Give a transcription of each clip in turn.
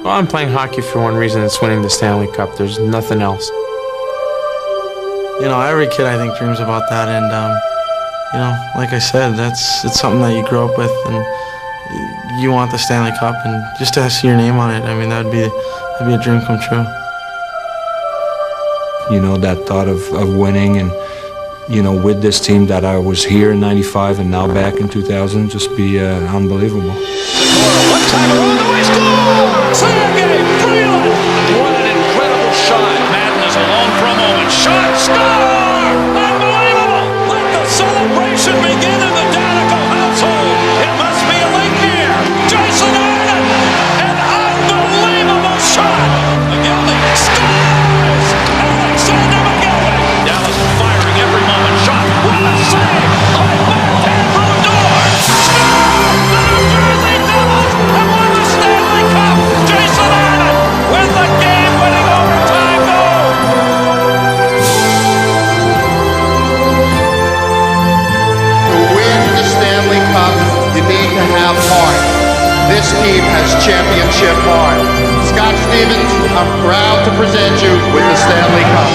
Well, I'm playing hockey for one reason, it's winning the Stanley Cup. There's nothing else. You know, every kid I think dreams about that, and you know, like I said, it's something that you grow up with, and you want the Stanley Cup, and just to see your name on it, I mean, that'd be a dream come true. You know, that thought of winning, and you know, with this team that I was here in '95 and now back in 2000, just be unbelievable. One-timer on the way, score! Sergei Brilliant! What an incredible shot. Madden is alone for a moment. Shot, score! Unbelievable! Let the celebration begin in the Danico household. It must be a late year. Jason Arnott! An unbelievable shot! McGillney scores! Alexander McGillney! Dallas firing every moment. Shot! What a save! A backhand from the door! Score! The New Jersey Devils have won the Stanley Cup! Jason Arnott with the game-winning overtime goal! To win the Stanley Cup, you need to have heart. This team has championship heart. Scott Stevens, I'm proud to present you with the Stanley Cup.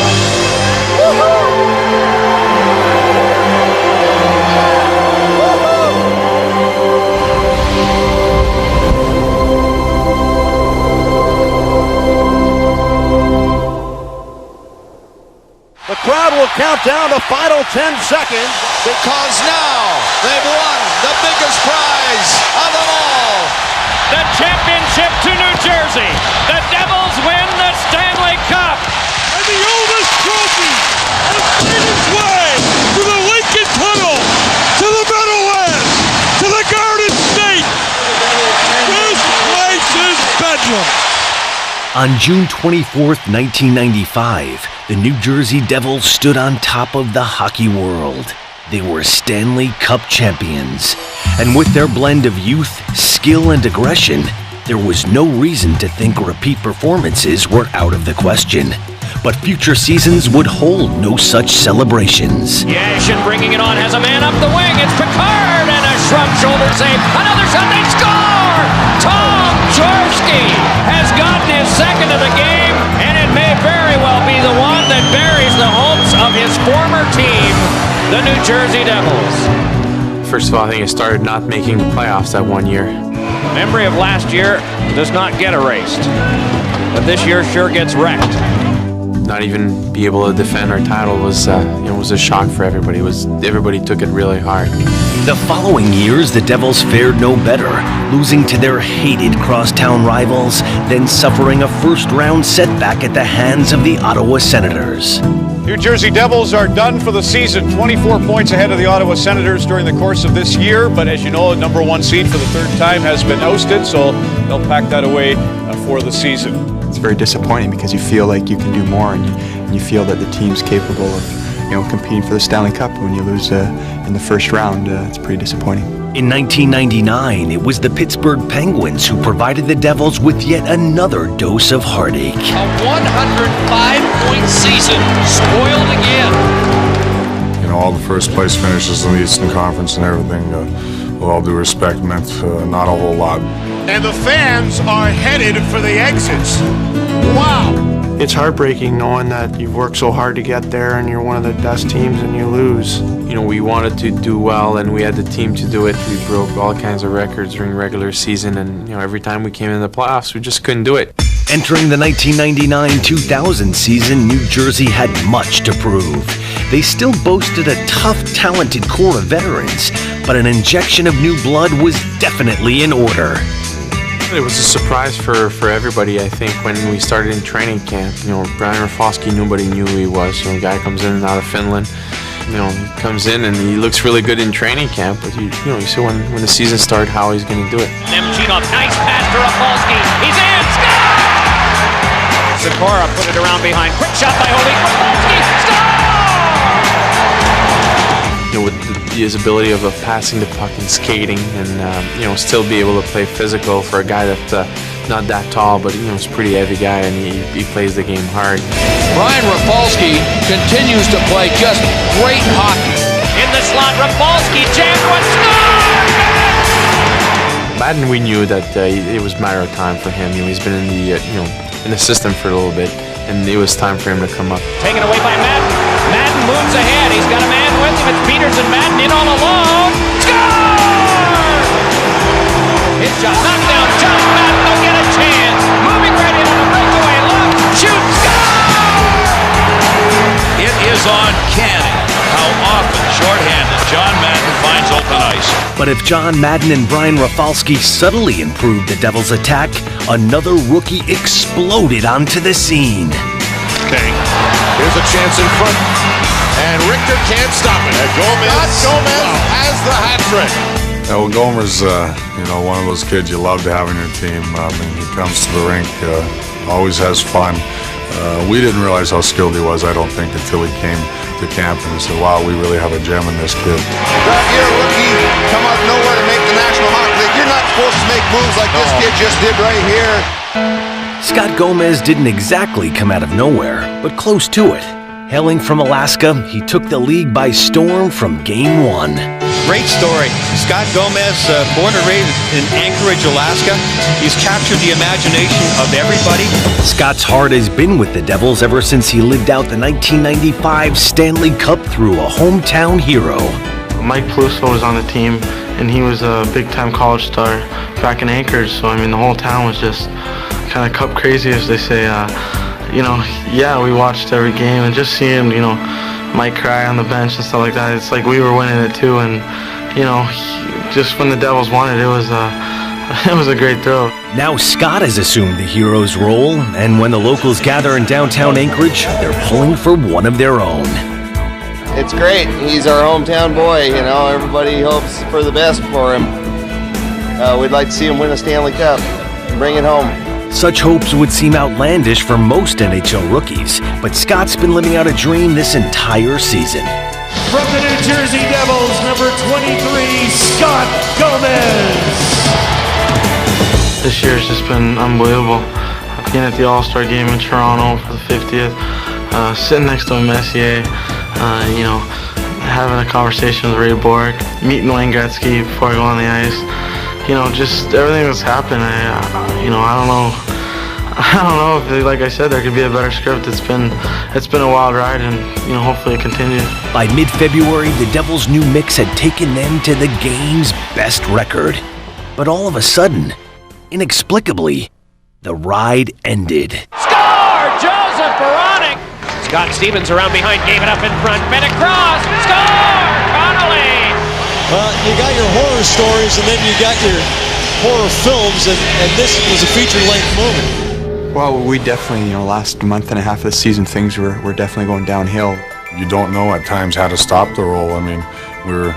The crowd will count down the final 10 seconds. Because now they've won the biggest prize of them all. The championship to New Jersey. The Devils win the Stanley Cup. And the oldest trophy has made its way through the Lincoln Tunnel to the Meadowlands, to the Garden State. This place is Bedlam. On June 24th, 1995, the New Jersey Devils stood on top of the hockey world. They were Stanley Cup champions. And with their blend of youth, skill, and aggression, there was no reason to think repeat performances were out of the question. But future seasons would hold no such celebrations. Yashin bringing it on, has a man up the wing. It's Picard and a shrug shoulder save. Another shot, they score! Tom Jaworski has gotten his second of the game, and it may very well be the one that buries the hopes of his former team, the New Jersey Devils. First of all, I think it started not making the playoffs that one year. Memory of last year does not get erased, but this year sure gets wrecked. Not even be able to defend our title was a shock for everybody. Everybody took it really hard. The following years, the Devils fared no better, losing to their hated crosstown rivals, then suffering a first-round setback at the hands of the Ottawa Senators. New Jersey Devils are done for the season, 24 points ahead of the Ottawa Senators during the course of this year, but as you know, the number one seed for the third time has been ousted, so they'll pack that away for the season. It's very disappointing because you feel like you can do more, and you feel that the team's capable of competing for the Stanley Cup. When you lose in the first round, it's pretty disappointing. In 1999, it was the Pittsburgh Penguins who provided the Devils with yet another dose of heartache. A 105-point season spoiled again. You know, all the first place finishes in the Eastern Conference and everything, with all due respect, meant not a whole lot. And the fans are headed for the exits. Wow. It's heartbreaking knowing that you've worked so hard to get there and you're one of the best teams and you lose. You know, we wanted to do well and we had the team to do it. We broke all kinds of records during regular season, and every time we came in the playoffs, we just couldn't do it. Entering the 1999-2000 season, New Jersey had much to prove. They still boasted a tough, talented core of veterans, but an injection of new blood was definitely in order. It was a surprise for everybody, I think, when we started in training camp. Brian Rafalski, nobody knew who he was. A guy comes in out of Finland. He comes in and he looks really good in training camp, but you see when the season started how he's going to do it. Nemchinov, nice pass to Rafalski. He's in, score! Sikora put it around behind. Quick shot by Oleg Rafalski. Score! You know, with his ability of passing the puck and skating, and you know, still be able to play physical for a guy that's not that tall, but you know, he's a pretty heavy guy, and he plays the game hard. Brian Rafalski continues to play just great hockey. In the slot, Rafalski jammed one. Score! Madden, we knew that it was a matter of time for him. You know, he's been in the in the system for a little bit, and it was time for him to come up. Taken away by Madden. Madden moves ahead. He's got a man with him. It's Peters and Madden in all alone. Score! His shot knocked down. John Madden will get a chance. Moving right in on a breakaway. Look, shoot, score! It is uncanny how often shorthanded John Madden finds open ice. But if John Madden and Brian Rafalski subtly improved the Devils' attack, another rookie exploded onto the scene. Okay, here's a chance in front, and Richter can't stop it. Gomez has the hat trick. Yeah, well, Gomer's, you know, one of those kids you love to have on your team. I mean, he comes to the rink, always has fun. We didn't realize how skilled he was, I don't think, until he came to camp and we said, wow, we really have a gem in this kid. That year, rookie, come out of nowhere to make the National Hockey League. You're not supposed to make moves like this kid just did right here. Scott Gomez didn't exactly come out of nowhere, but close to it. Hailing from Alaska, he took the league by storm from Game 1. Great story. Scott Gomez, born and raised in Anchorage, Alaska. He's captured the imagination of everybody. Scott's heart has been with the Devils ever since he lived out the 1995 Stanley Cup through a hometown hero. Mike Peluso was on the team, and he was a big-time college star back in Anchorage, so I mean the whole town was just kind of cup crazy, as they say. You know, yeah, we watched every game, and just seeing, you know, Mike cry on the bench and stuff like that, it's like we were winning it too, and you know, just when the Devils won it, it was a great thrill. Now Scott has assumed the hero's role, and when the locals gather in downtown Anchorage, they're pulling for one of their own. It's great. He's our hometown boy, you know. Everybody hopes for the best for him. We'd like to see him win a Stanley Cup and bring it home. Such hopes would seem outlandish for most NHL rookies, but Scott's been living out a dream this entire season. From the New Jersey Devils, number 23, Scott Gomez. This year's just been unbelievable. Being at the All-Star game in Toronto for the 50th, sitting next to Messier, you know, having a conversation with Ray Bork, meeting Wayne Gretzky before I go on the ice. You know, just everything that's happened. You know, I don't know if, like I said, there could be a better script. It's been a wild ride, and you know, hopefully it continues. By mid-February, the Devils' new mix had taken them to the game's best record. But all of a sudden, inexplicably, the ride ended. Score! Joseph Baranek! Scott Stevens around behind, gave it up in front, bent across, score! Connolly! Well, you got your horror stories, and then you got your horror films, and this was a feature-length movie. Well, we definitely, you know, last month and a half of the season, things were definitely going downhill. You don't know at times how to stop the roll. I mean, we were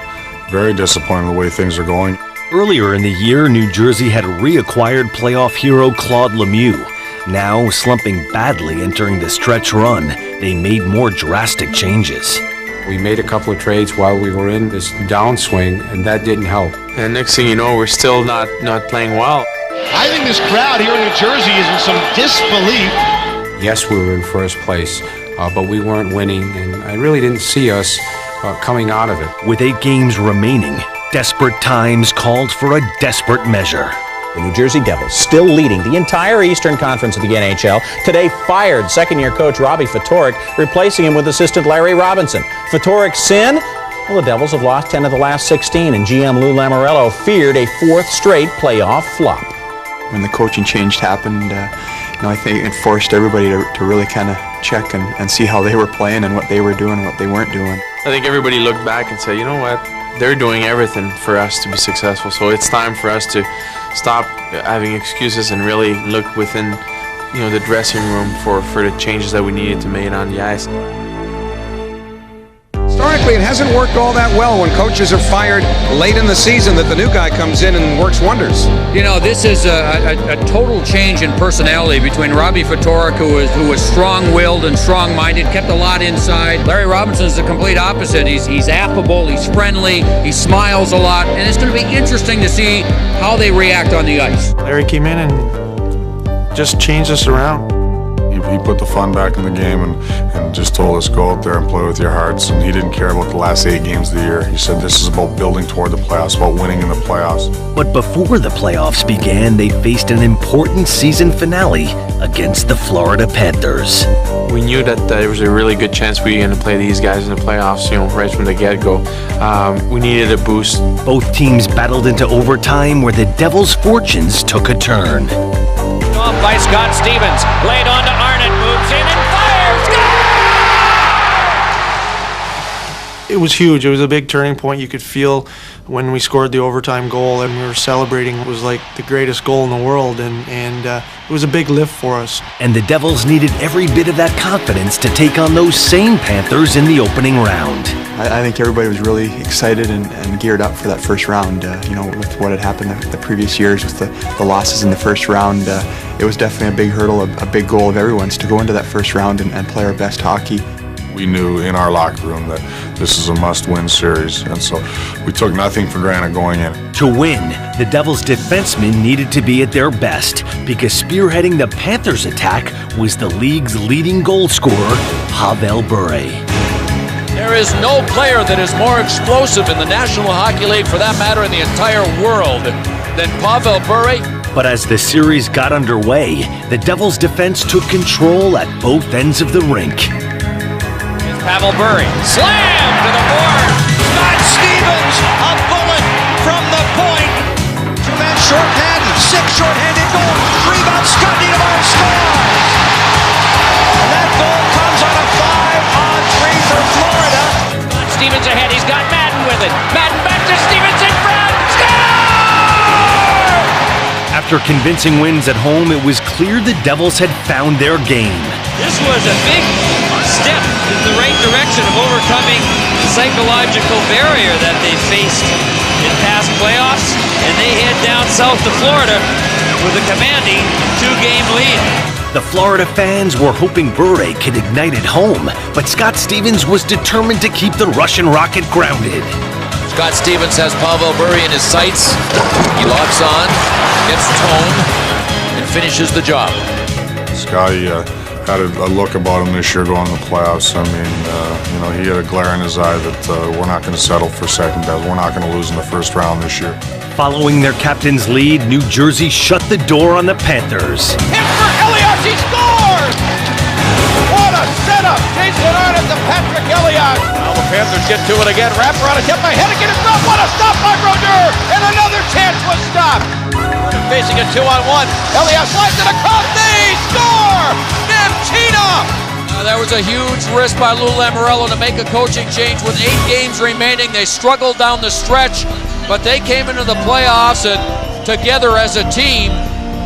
very disappointed in the way things are going. Earlier in the year, New Jersey had reacquired playoff hero Claude Lemieux. Now, slumping badly entering the stretch run, they made more drastic changes. We made a couple of trades while we were in this downswing, and that didn't help. And next thing you know, we're still not playing well. I think this crowd here in New Jersey is in some disbelief. Yes, we were in first place, but we weren't winning, and I really didn't see us coming out of it. With 8 games remaining, desperate times called for a desperate measure. The New Jersey Devils, still leading the entire Eastern Conference of the NHL, today fired second-year coach Robbie Ftorek, replacing him with assistant Larry Robinson. Ftorek's sin? Well, the Devils have lost 10 of the last 16, and GM Lou Lamoriello feared a 4th straight playoff flop. When the coaching change happened, you know, I think it forced everybody to really kind of check and see how they were playing and what they were doing and what they weren't doing. I think everybody looked back and said, you know what, they're doing everything for us to be successful, so it's time for us to stop having excuses and really look within, you know, the dressing room for the changes that we needed to make on the ice. historically, it hasn't worked all that well when coaches are fired late in the season, that the new guy comes in and works wonders. You know, this is a total change in personality between Robbie Ftorek, who was strong-willed and strong-minded, kept a lot inside. Larry Robinson is the complete opposite. He's affable, he's friendly, he smiles a lot, and it's going to be interesting to see how they react on the ice. Larry came in and just changed us around. He put the fun back in the game and just told us, go out there and play with your hearts. And he didn't care about the last 8 games of the year. He said this is about building toward the playoffs, about winning in the playoffs. But before the playoffs began, they faced an important season finale against the Florida Panthers. We knew that there was a really good chance we were going to play these guys in the playoffs, right from the get-go. We needed a boost. Both teams battled into overtime where the Devils' fortunes took a turn. Off by Scott Stevens, laid on to ARNOTT, moves in and fires. It was huge. It was a big turning point. You could feel when we scored the overtime goal and we were celebrating. It was like the greatest goal in the world, and it was a big lift for us. And the Devils needed every bit of that confidence to take on those same Panthers in the opening round. I think everybody was really excited and geared up for that first round. With what had happened the previous years with the losses in the first round, it was definitely a big hurdle, a big goal of everyone's to go into that first round and play our best hockey. We knew in our locker room that this is a must-win series, and so we took nothing for granted going in. To win, the Devils' defensemen needed to be at their best because spearheading the Panthers' attack was the league's leading goal scorer, Pavel Bure. There is no player that is more explosive in the National Hockey League, for that matter in the entire world, than Pavel Bure. But as the series got underway, the Devils' defense took control at both ends of the rink. Pavel Bure, slam to the board. Scott Stevens, a bullet from the point. 2 men shorthanded, 6 shorthanded goals. Rebound, Scott Niedermayer scores. And that goal comes on a 5-on-3 for Florida. Stevens ahead, he's got Madden with it. Madden back to Stevens in front. Score! After convincing wins at home, it was clear the Devils had found their game. This was a big step in the right direction of overcoming the psychological barrier that they faced in past playoffs, and they head down south to Florida with a commanding 2-game lead. The Florida fans were hoping Bure could ignite at home, but Scott Stevens was determined to keep the Russian rocket grounded. Scott Stevens has Pavel Bure in his sights. He locks on, gets tone, and finishes the job. Scotty had a look about him this year going to the playoffs. I mean, he had a glare in his eye that we're not going to settle for second best. We're not going to lose in the first round this year. Following their captain's lead, New Jersey shut the door on the Panthers. Hit for ELIAS, he scores! What a setup! Jason Arnott to Patrick ELIAS. Now the Panthers get to it again. Wrap around a tip by Hennigan. It's not. What a stop by Brodeur! And another chance was stopped. Facing a 2-on-1. ELIAS slides it across. They score! There was a huge risk by Lou Lamoriello to make a coaching change with 8 games remaining. They struggled down the stretch, but they came into the playoffs and together as a team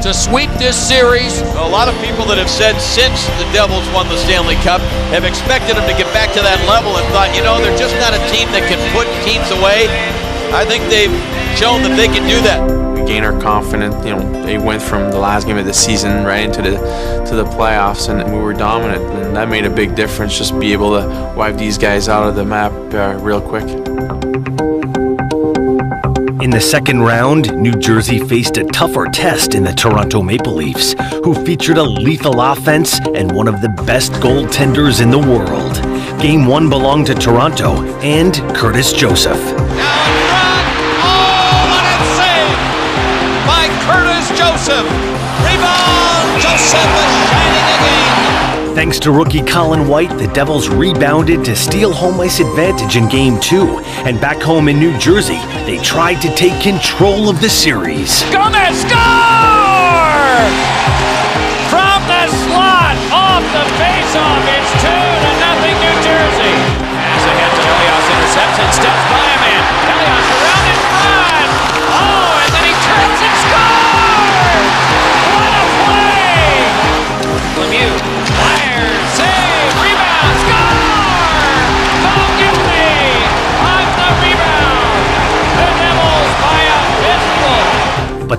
to sweep this series. A lot of people that have said since the Devils won the Stanley Cup have expected them to get back to that level and thought, they're just not a team that can put teams away. I think they've shown that they can do that. Gain our confidence. They went from the last game of the season right into the playoffs, and we were dominant, and that made a big difference. Just be able to wipe these guys out of the map real quick. In the second round, New Jersey faced a tougher test in the Toronto Maple Leafs, who featured a lethal offense and one of the best goaltenders in the world. Game 1 belonged to Toronto and Curtis Joseph. Joseph. Rebound. Joseph is shining again. Thanks to rookie Colin White, the Devils rebounded to steal home ice advantage in Game 2. And back home in New Jersey, they tried to take control of the series. Gomez score! From the slot, off the faceoff, it's 2-0 New Jersey. Pass ahead to ELIAS, intercepts and steps by a man. ELIAS around in front. Oh, and then he turns and scores! What a play! Lemieux, fires, save, rebound, score! MOGILNY!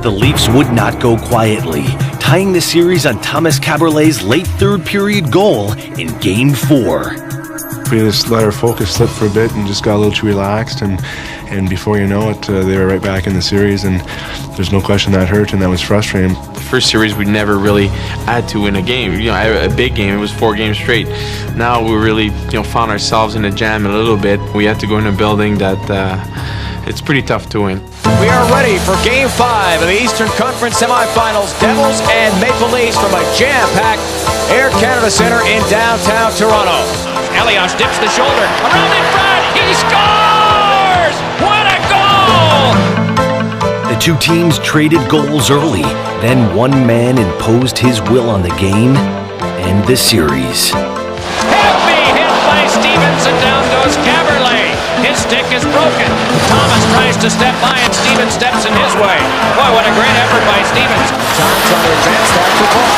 the Leafs would not go quietly, tying the series on Thomas Caberlet's late third period goal in Game 4. We just let our focus slip for a bit and just got a little too relaxed, and before you know it, they were right back in the series, and there's no question that hurt and that was frustrating. The first series we never really had to win a game, a big game. It was 4 games straight. Now we really found ourselves in a jam a little bit. We had to go in a building that it's pretty tough to win. We are ready for Game 5 of the Eastern Conference semifinals. Devils and Maple Leafs from a jam-packed Air Canada Centre in downtown Toronto. ELIAS dips the shoulder. Around in front. He scores! What a goal! The two teams traded goals early. Then one man imposed his will on the game and the series. Heavy hit by Stevens, and down goes Caberlet. His stick is broken. Thomas tries to step by, and Stevens steps in his way. Boy, what a great effort by Stevens. John trying to advance that for goal.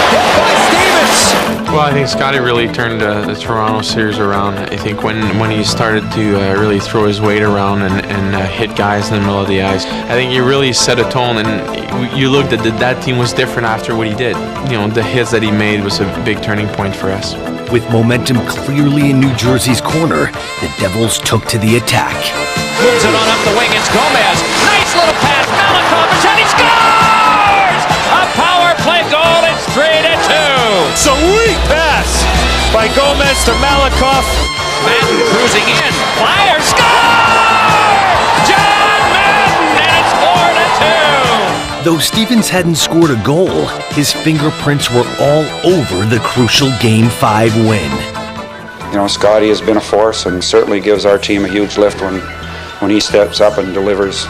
Hit by Stevens. Well, I think Scotty really turned the Toronto series around. I think when he started to really throw his weight around and hit guys in the middle of the ice, I think he really set a tone, and you looked at that team was different after what he did. The hits that he made was a big turning point for us. With momentum clearly in New Jersey's corner, the Devils took to the attack. Moves it on up the wing, it's Gomez. Nice little pass, Malakoff, and he scores! A power play goal, it's 3-2. Sweet pass by Gomez to Malakoff. Madden cruising in, Flyers score! John Madden, and it's 4-2. Though Stevens hadn't scored a goal, his fingerprints were all over the crucial Game 5 win. Scotty has been a force and certainly gives our team a huge lift when he steps up and delivers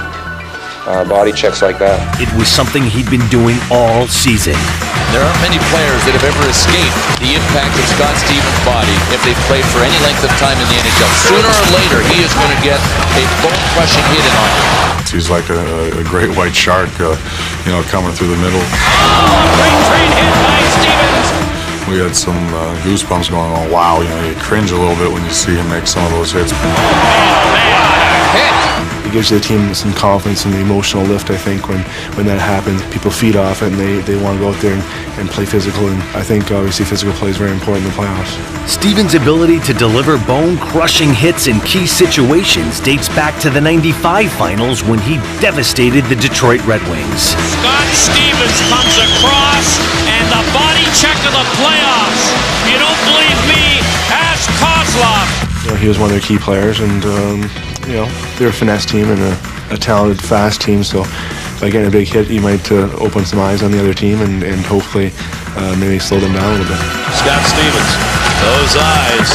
body checks like that. It was something he'd been doing all season. There aren't many players that have ever escaped the impact of Scott Stevens' body if they've played for any length of time in the NHL. Sooner or later, he is going to get a bone-crushing hit in on him. He's like a great white shark, coming through the middle. Great train hit by Stevens. We had some goosebumps going on. Wow, you cringe a little bit when you see him make some of those hits. It gives the team some confidence and the emotional lift, I think, when that happens. People feed off it, and they want to go out there and play physical, and I think obviously physical play is very important in the playoffs. Stevens' ability to deliver bone-crushing hits in key situations dates back to the '95 finals when he devastated the Detroit Red Wings. Scott Stevens comes across, and the body check of the playoffs. You don't believe me? Ask Kozlov. He was one of their key players, and they're a finesse team and a talented, fast team, so by getting a big hit, you might open some eyes on the other team and hopefully maybe slow them down a little bit. Scott Stevens, those eyes.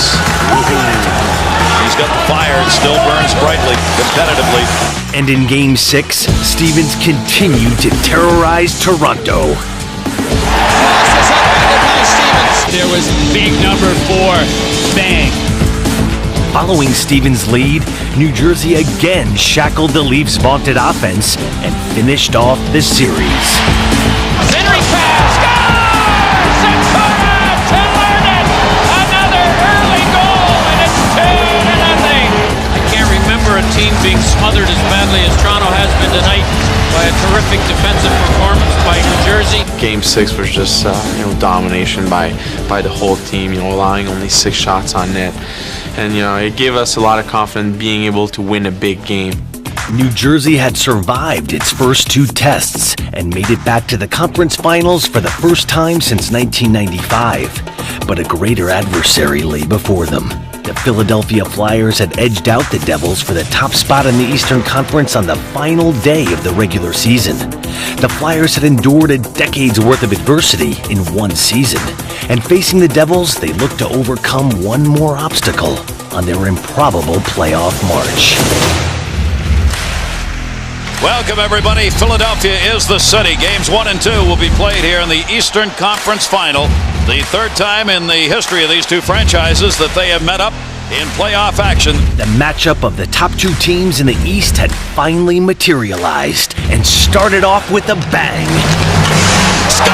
He's got the fire and still burns brightly, competitively. And in Game 6, Stevens continued to terrorize Toronto. There was big number 4. Bang. Following Stevens' lead, New Jersey again shackled the Leafs' vaunted offense and finished off the series. Henry pass, scores! Sakura to Arnott! Another early goal, and it's 2-0. I can't remember a team being smothered as badly as Toronto has been tonight by a terrific defensive performance by New Jersey. Game 6 was just domination by the whole team, allowing only 6 shots on net. And, it gave us a lot of confidence being able to win a big game. New Jersey had survived its first 2 tests and made it back to the conference finals for the first time since 1995. But a greater adversary lay before them. The Philadelphia Flyers had edged out the Devils for the top spot in the Eastern Conference on the final day of the regular season. The Flyers had endured a decade's worth of adversity in one season, and facing the Devils, they looked to overcome one more obstacle on their improbable playoff march. Welcome, everybody. Philadelphia is the city. Games 1 and 2 will be played here in the Eastern Conference Final. The third time in the history of these two franchises that they have met up in playoff action. The matchup of the top 2 teams in the East had finally materialized and started off with a bang. Score!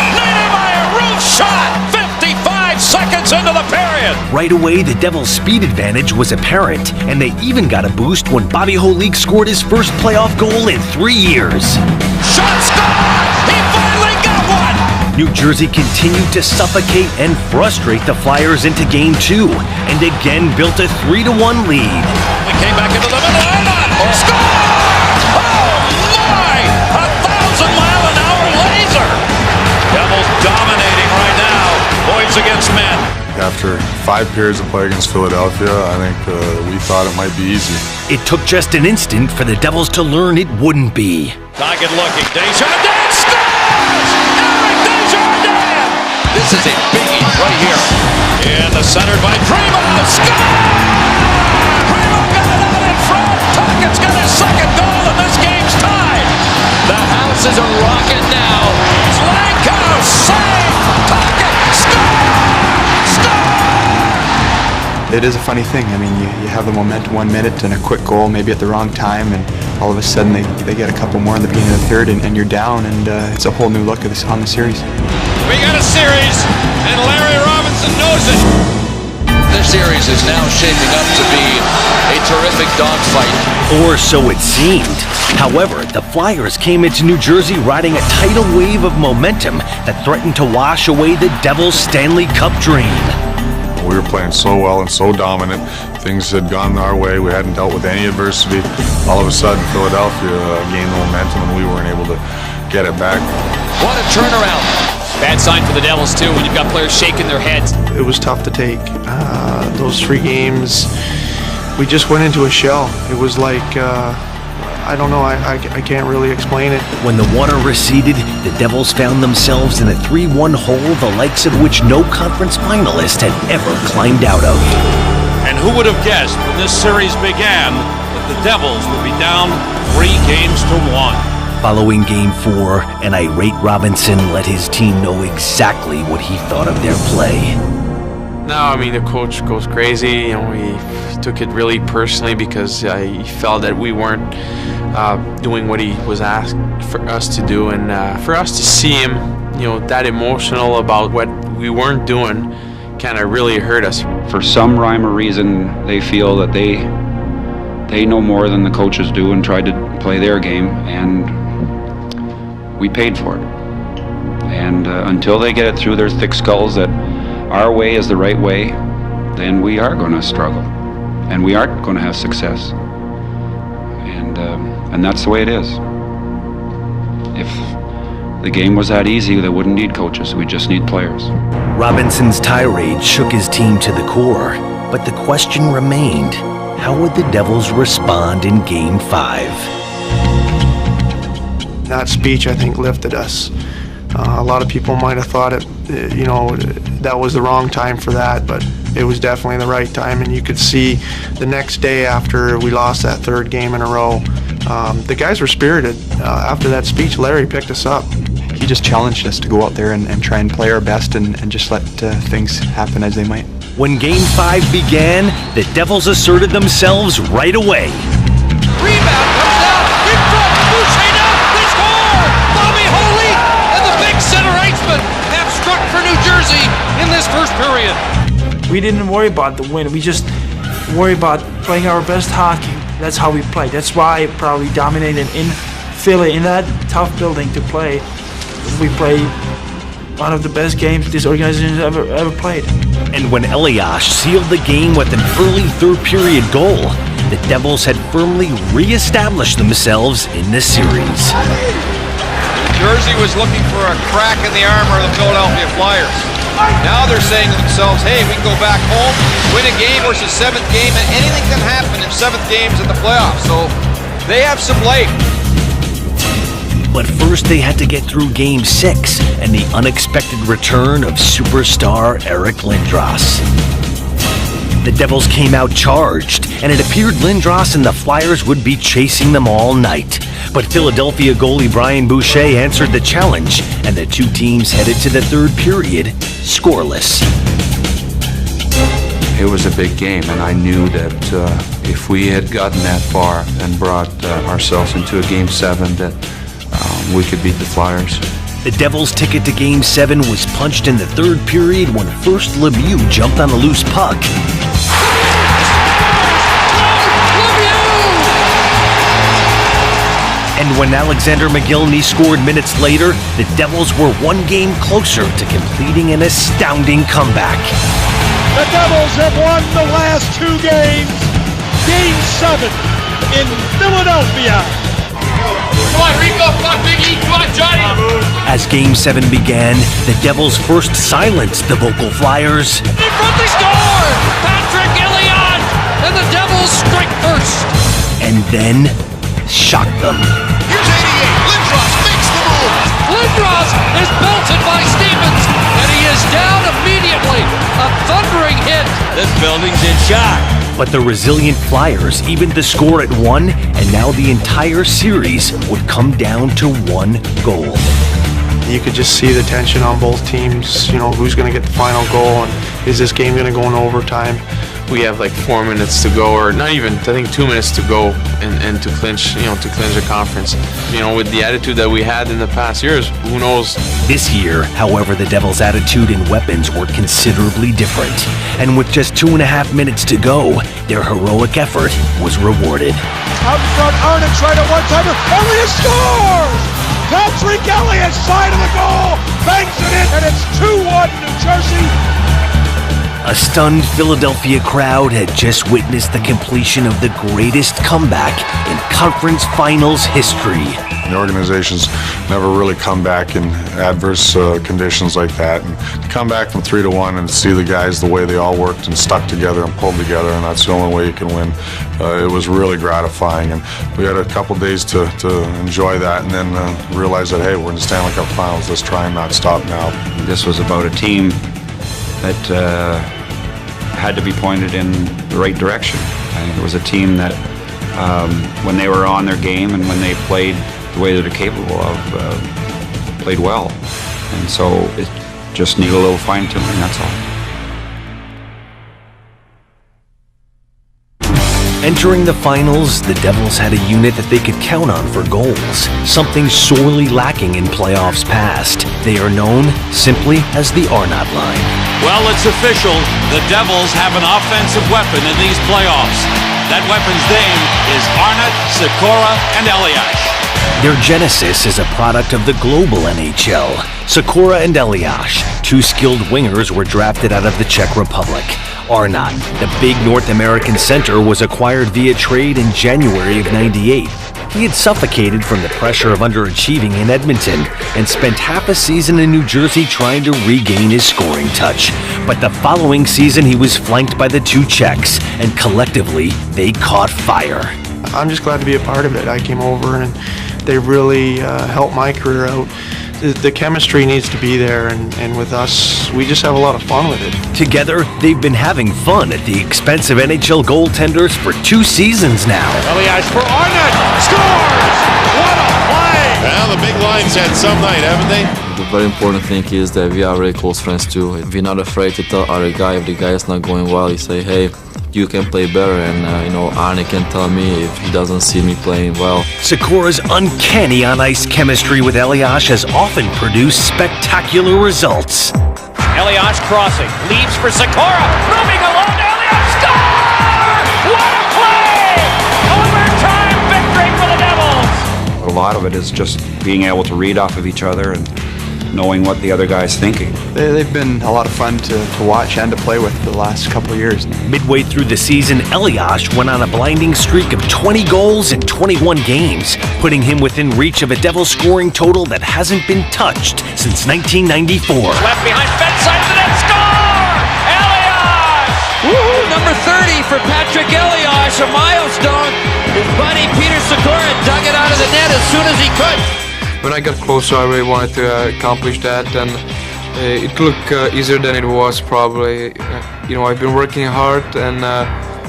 Niedermeyer, roof shot! 55 seconds into the period. right away, the Devils' speed advantage was apparent, and they even got a boost when Bobby Holik scored his first playoff goal in 3 years. Shot scored! He finally got one! New Jersey continued to suffocate and frustrate the Flyers into Game 2, and again built a 3-1 lead. They came back into the middle. ARNOTT! Score! Oh my! 1,000-mile-an-hour laser! Devils dominating right now. Boys against men. After 5 periods of play against Philadelphia, I think we thought it might be easy. It took just an instant for the Devils to learn it wouldn't be. Dogged looking. Desjardins scores! Eric Desjardins! This is a biggie right here. In the center by Primo. Score! Primo got it out in front. Tuckett's got his second goal, and this game's tied. The house is a rocket now. Slanko save. Tuckett score! It is a funny thing. I mean, you have the momentum 1 minute and a quick goal maybe at the wrong time, and all of a sudden they get a couple more in the beginning of the third, and you're down, and it's a whole new look at on the series. We got a series, and Larry Robinson knows it. This series is now shaping up to be a terrific dogfight. Or so it seemed. However, the Flyers came into New Jersey riding a tidal wave of momentum that threatened to wash away the Devils' Stanley Cup dream. We were playing so well and so dominant. Things had gone our way. We hadn't dealt with any adversity. All of a sudden, Philadelphia gained the momentum, and we weren't able to get it back. What a turnaround. Bad sign for the Devils, too, when you've got players shaking their heads. It was tough to take. Those 3 games, we just went into a shell. It was like, I don't know, I can't really explain it. When the water receded, the Devils found themselves in a 3-1 hole, the likes of which no conference finalist had ever climbed out of. And who would have guessed when this series began that the Devils would be down 3-1? Following Game 4, an irate Robinson let his team know exactly what he thought of their play. No, I mean, the coach goes crazy. You know, he took it really personally because he felt that we weren't doing what he was asked for us to do, and for us to see him, you know, that emotional about what we weren't doing, kind of really hurt us. For some rhyme or reason, they feel that they know more than the coaches do and tried to play their game, and we paid for it. And until they get it through their thick skulls that our way is the right way, then we are going to struggle, and we aren't going to have success. And that's the way it is. If the game was that easy, they wouldn't need coaches. We just need players. Robinson's tirade shook his team to the core, but the question remained, how would the Devils respond in Game 5? That speech, I think, lifted us. A lot of people might have thought that was the wrong time for that, but it was definitely the right time, and you could see the next day after we lost that 3rd game in a row, the guys were spirited. After that speech, Larry picked us up. He just challenged us to go out there and try and play our best and just let things happen as they might. When Game 5 began, the Devils asserted themselves right away. Rebound comes down in front. Boucher now. They score. Bobby Holik and the big center iceman have struck for New Jersey in this first period. We didn't worry about the win. We just worry about playing our best hockey. That's how we play. That's why probably dominated in Philly, in that tough building to play. We play one of the best games this organization has ever played. And when ELIAS sealed the game with an early 3rd period goal, the Devils had firmly re-established themselves in the series. Jersey was looking for a crack in the armor of the Philadelphia Flyers. Now they're saying to themselves, hey, we can go back home, win a game versus 7th game, and anything can happen in 7th games in the playoffs. So they have some life. But first they had to get through Game 6 and the unexpected return of superstar Eric Lindros. The Devils came out charged, and it appeared Lindros and the Flyers would be chasing them all night. But Philadelphia goalie Brian Boucher answered the challenge, and the 2 teams headed to the 3rd period scoreless. It was a big game, and I knew that if we had gotten that far and brought ourselves into a Game 7, that we could beat the Flyers. The Devils' ticket to Game 7 was punched in the third period when first Lemieux jumped on a loose puck. And when Alexander McGillney scored minutes later, the Devils were one game closer to completing an astounding comeback. The Devils have won the last 2 games. Game 7 in Philadelphia. Come on, Rico. Come on, Biggie. Come on, Johnny. As Game 7 began, the Devils first silenced the vocal Flyers. In front, they score! Patrick ELIAS! And the Devils strike first. And then shocked them. Here's 88. Lindros makes the move. Lindros is belted by Stevens, and he is down immediately. A thundering hit. This building's in shock. But the resilient Flyers evened the score at 1, and now the entire series would come down to 1 goal. You could just see the tension on both teams. You know, who's going to get the final goal, and is this game going to go in overtime? We have like 4 minutes to go, or not even, I think 2 minutes to go, and to clinch, to clinch the conference. With the attitude that we had in the past years, who knows? This year, however, the Devils' attitude and weapons were considerably different. And with just 2.5 minutes to go, their heroic effort was rewarded. Out in front, ARNOTT tried a one-timer. ELIAS scores! Patrick ELIAS, side of the goal, banks it in, and it's 2-1 New Jersey. A stunned Philadelphia crowd had just witnessed the completion of the greatest comeback in conference finals history. The organization's never really come back in adverse conditions like that. And to come back from 3-1 and see the guys the way they all worked and stuck together and pulled together, and that's the only way you can win. It was really gratifying, and we had a couple days to enjoy that, and then realize that, hey, we're in the Stanley Cup Finals. Let's try and not stop now. This was about a team that had to be pointed in the right direction. I think it was a team that, when they were on their game and when they played the way that they're capable of, played well. And so it just needed a little fine-tuning, that's all. Entering the finals, the Devils had a unit that they could count on for goals, something sorely lacking in playoffs past. They are known simply as the ARNOTT line. Well, it's official. The Devils have an offensive weapon in these playoffs. That weapon's name is ARNOTT, Sikora, and ELIAS. Their genesis is a product of the global NHL. Sikora and ELIAS, 2 skilled wingers, were drafted out of the Czech Republic. ARNOTT, the big North American center, was acquired via trade in January of '98. He had suffocated from the pressure of underachieving in Edmonton and spent half a season in New Jersey trying to regain his scoring touch. But the following season, he was flanked by the 2 Czechs, and collectively, they caught fire. I'm just glad to be a part of it. I came over and they really helped my career out. The chemistry needs to be there, and with us, we just have a lot of fun with it. Together, they've been having fun at the expense of NHL goaltenders for 2 seasons now. ELIAS for ARNOTT, scores! What a play! Well, the big lines had some night, haven't they? The very important thing is that we are very close friends too. We're not afraid to tell other guy if the guy is not going well. You say, hey, you can play better, and Arnie can tell me if he doesn't see me playing well. Sikora's uncanny on-ice chemistry with ELIAS has often produced spectacular results. ELIAS crossing, leaves for Sikora, moving along to ELIAS, score! What a play! Overtime victory for the Devils! A lot of it is just being able to read off of each other and knowing what the other guy's thinking. They've been a lot of fun to watch and to play with the last couple of years. Midway through the season, ELIAS went on a blinding streak of 20 goals in 21 games, putting him within reach of a Devil scoring total that hasn't been touched since 1994. Left behind, fence side of the net, score! ELIAS! Woo-hoo! Number 30 for Patrick ELIAS, a milestone. His buddy Peter Sikora dug it out of the net as soon as he could. When I got closer, I really wanted to accomplish that, and it looked easier than it was probably. I've been working hard, and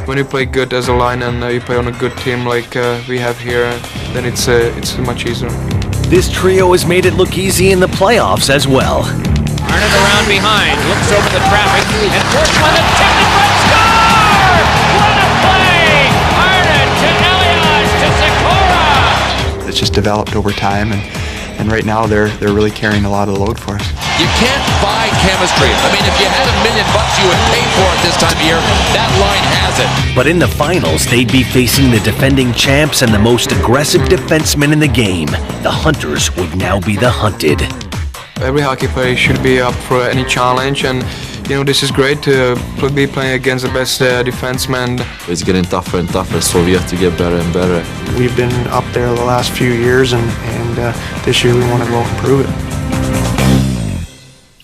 when you play good as a line and you play on a good team like we have here, then it's much easier. This trio has made it look easy in the playoffs as well. ARNOTT around behind, looks over the traffic, and first one that tipped it right, score! What a play! ARNOTT to ELIAS to Sikora! It's just developed over time, and and right now they're really carrying a lot of the load for us. You can't buy chemistry. I mean, if you had $1 million you would pay for it this time of year, that line has it. But in the finals, they'd be facing the defending champs and the most aggressive defensemen in the game. The hunters would now be the hunted. Every hockey player should be up for any challenge, and you know, this is great to be playing against the best defensemen. It's getting tougher and tougher, so we have to get better and better. We've been up there the last few years, and this year we want to go and prove it.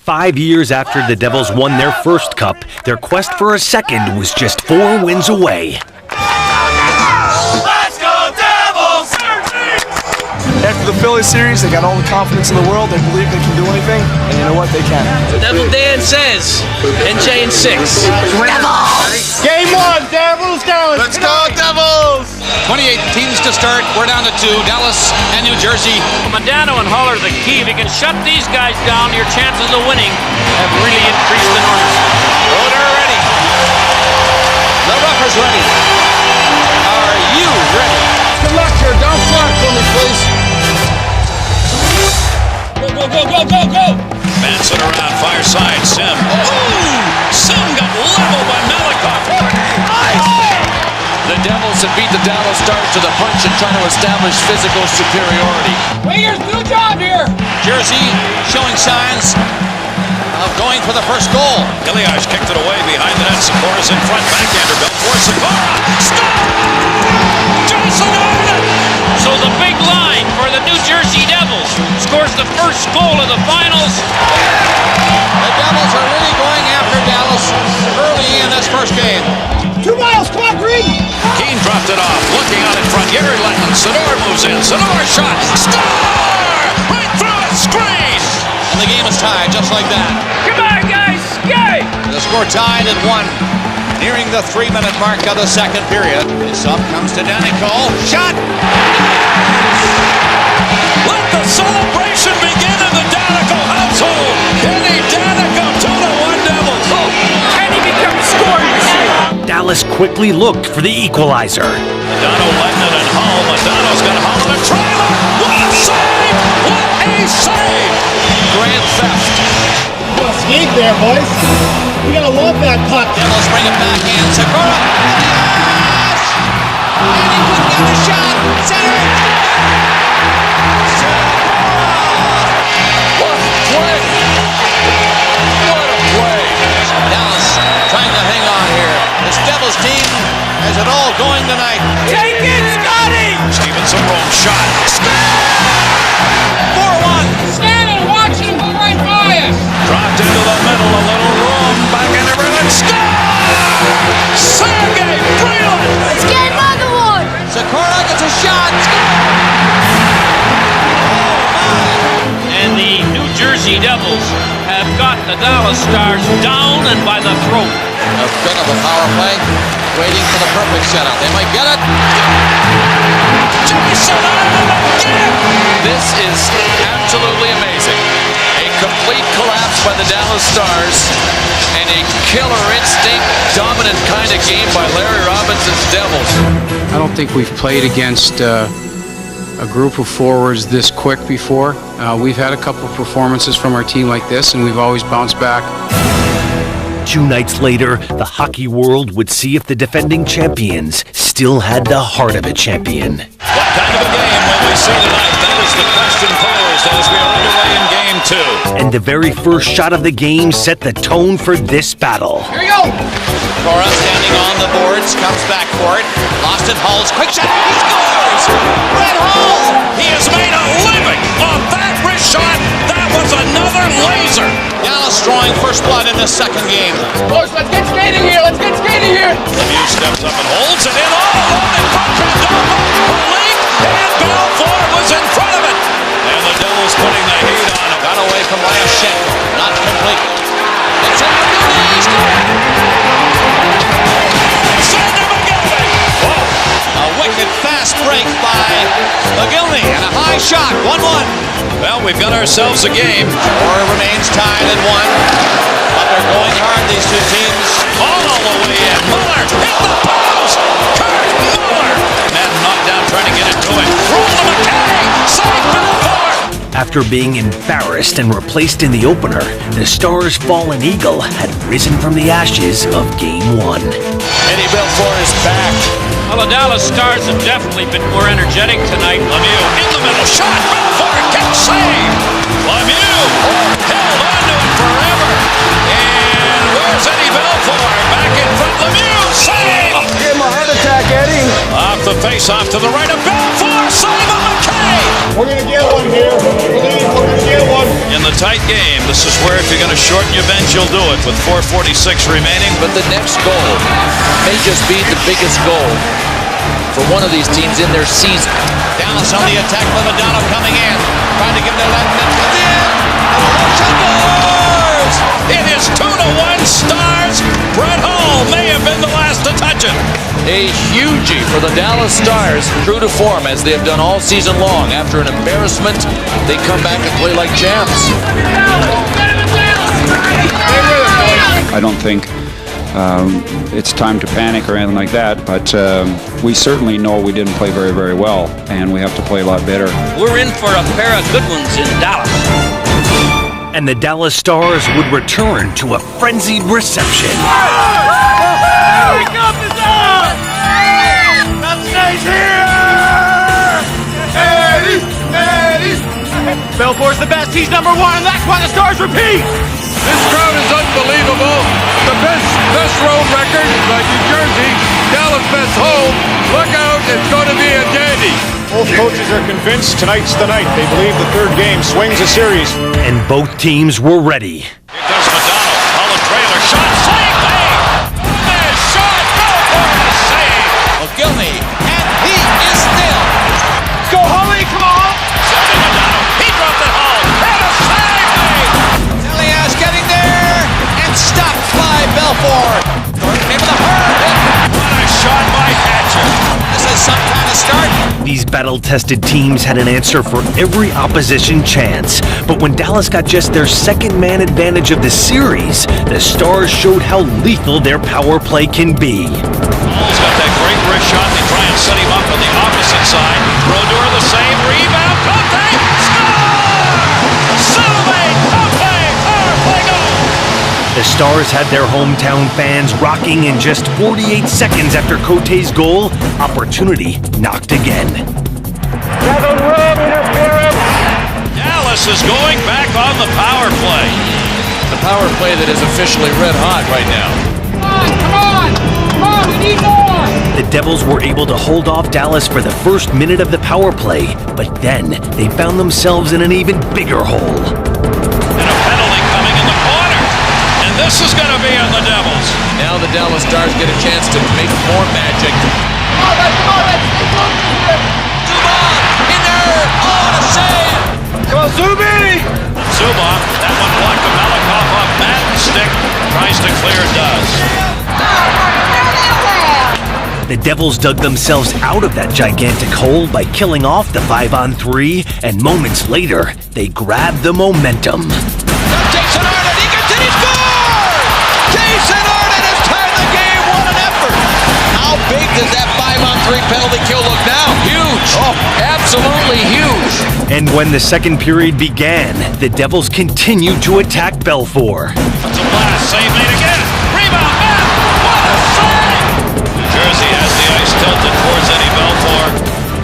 5 years after the Devils won their first cup, their quest for a second was just 4 wins away. Let's go Devils! After the Philly series, they got all the confidence in the world. They believe they can do anything, and you know what? They can. Devil Dan says, NJ in 6. Devils! Game 1, Devils, Dallas! Let's go Devils! 28 teams to start. We're down to 2, Dallas and New Jersey. Modano and Hull are the key. If you can shut these guys down, your chances of winning have really increased enormously. Roder ready. The Rougher's ready. Are you ready? Good luck here. Don't fly for me, please. Go, go, go, go, go! Manson around, far side, Sim. Oh! Sim got leveled by Malakoff. The Devils have beat the Dallas Stars to the punch and trying to establish physical superiority. Wingers, new job here! Jersey showing signs of going for the first goal. ELIAS kicked it away behind the net. Sikora's in front, backhander belt for Sikora. Score! Johnson on it! So the big line for the New Jersey Devils scores the first goal of the finals. The Devils are really going after Dallas early in this first game. 2 miles, come on, Green! Keane dropped it off, looking out in front. Gary Lettman, Sador moves in. Sador shot. Score! Right through a screen! And the game is tied just like that. Come on, guys, skate! The score tied at 1. Nearing the 3-minute mark of the second period. This up comes to Danico. Shot! Let the celebration begin in the Danico household. Kenny Danico, 2-1 Devils. Oh, can he become a scoring machine? Dallas quickly looked for the equalizer. Modano letting it in Hull. Modano's got Hull in a trailer. What a save! What a save! Grand theft. Skate there, boys. We gotta love that puck. Devils bring it back in. Sikora. Yes! And he put down a shot. Center. What a play! What a play! Dallas trying to hang on here. This Devils team has it all going tonight. Take it, Scotty! Stevenson roam shot. Score! 4-1. Stand and watch him go right by us. Dropped into the middle, a little room. Back into Brilliant. Score! Sergei Brilliant! Let's get another one. Sikora gets a shot. And the New Jersey Devils have got the Dallas Stars down and by the throat. A bit of a power play, waiting for the perfect setup. They might get it. Jason Arnold again! This is absolutely amazing. A complete collapse by the Dallas Stars and a killer instinct, dominant kind of game by Larry Robinson's Devils. I don't think we've played against a group of forwards this quick before. We've had a couple of performances from our team like this, and we've always bounced back. 2 nights later, the hockey world would see if the defending champions still had the heart of a champion. What kind of a game will we see tonight? That is the question posed as we are underway in Game 2. And the very first shot of the game set the tone for this battle. Here we go. Cora standing on the boards, comes back for it. Lost in Hull's quick shot. He scores! Red Hull! He has made a living on that wrist shot. That was another laser. Dallas drawing first blood in this second game. Boys, let's get skating here. Let's get skating here. Lemieux steps up and holds it in all alone in front of Donald. Leak, and Balfour was in front of it. And the Devils putting the heat on him. Got away from Lyashek. Not complete. It's in McGillney. Send to McGillney. Whoa. A wicked fast break by McGillney and a high shot. 1-1. Well, we've got ourselves a game. Score remains tied at 1. But they're going hard, these two teams. All the way in. Muller hit the post. Kurt Muller. Madden knocked down trying to get it to him. Roll to McKay. Save Balfour. After being embarrassed and replaced in the opener, the Stars' fallen eagle had risen from the ashes of Game 1. Eddie Belfour is back. Well, the Dallas Stars have definitely been more energetic tonight. Lemieux in the middle, shot, Belfour, kick, save. Lemieux held on to it forever. And where's Eddie Belfour? Back in front, Lemieux, save. Give him a heart attack, Eddie. Off the face-off to the right of Belfour, save of McKay. We're going to get one here. We're going to get one. In the tight game, this is where if you're going to shorten your bench, you'll do it with 4:46 remaining. But the next goal may just be the biggest goal for one of these teams in their season. Dallas on the attack, Levedano coming in, trying to give their left net, comes in, scores! It is 2-1 Stars. Brett Hull may have been the last to touch it. A hugie for the Dallas Stars, true to form as they have done all season long. After an embarrassment, they come back and play like champs. I don't think it's time to panic or anything like that, but we certainly know we didn't play very, very well, and we have to play a lot better. We're in for a pair of good ones in Dallas. And the Dallas Stars would return to a frenzied reception. Belfour's the best, he's number one, and that's why the Stars repeat! This crowd is unbelievable. The best road record by New Jersey. Dallas best home. Look out, it's going to be a dandy. Both coaches are convinced tonight's the night. They believe the third game swings a series. And both teams were ready. Here comes McDonald, Holland trailer, shot, save, Gomez, shot, Belfour, a save. McGillney, and he is still. Let's go, Holly, come on! Something McDonald, he dropped it home, and a save, ELIAS getting there, and stopped by Belfour. Came with a hurt. What a shot by Hatcher. This is some kind of start. These battle-tested teams had an answer for every opposition chance. But when Dallas got just their second man advantage of the series, the Stars showed how lethal their power play can be. Hall's got that great wrist shot. They try and set him up on the opposite side. Brodeur the same, rebound, Cote, score! Salve, Cote, power play goal! The Stars had their hometown fans rocking in just 48 seconds after Cote's goal. Opportunity knocked again. Dallas is going back on the power play. The power play that is officially red hot right now. Come on, we need more! The Devils were able to hold off Dallas for the first minute of the power play, but then they found themselves in an even bigger hole. And a penalty coming in the corner. And this is going to be on the Devils. Now the Dallas Stars get a chance to make more magic. Zubov in there, oh, a save! Come on, Zuby! Zubov, that one blocked the Malakoff off Madden's stick. Tries to clear, does. The Devils dug themselves out of that gigantic hole by killing off the 5-on-3, and moments later, they grabbed the momentum. Jason Arnott, he gets it, he scores! Jason Arnott has tied the game, what an effort! How big does that 5-on-3 penalty kill look now? Huge! Oh, absolutely huge! And when the second period began, the Devils continued to attack Belfour. That's a blast, save made again. Rebound, Madden, what a save! New Jersey has the ice tilted towards Eddie Belfour.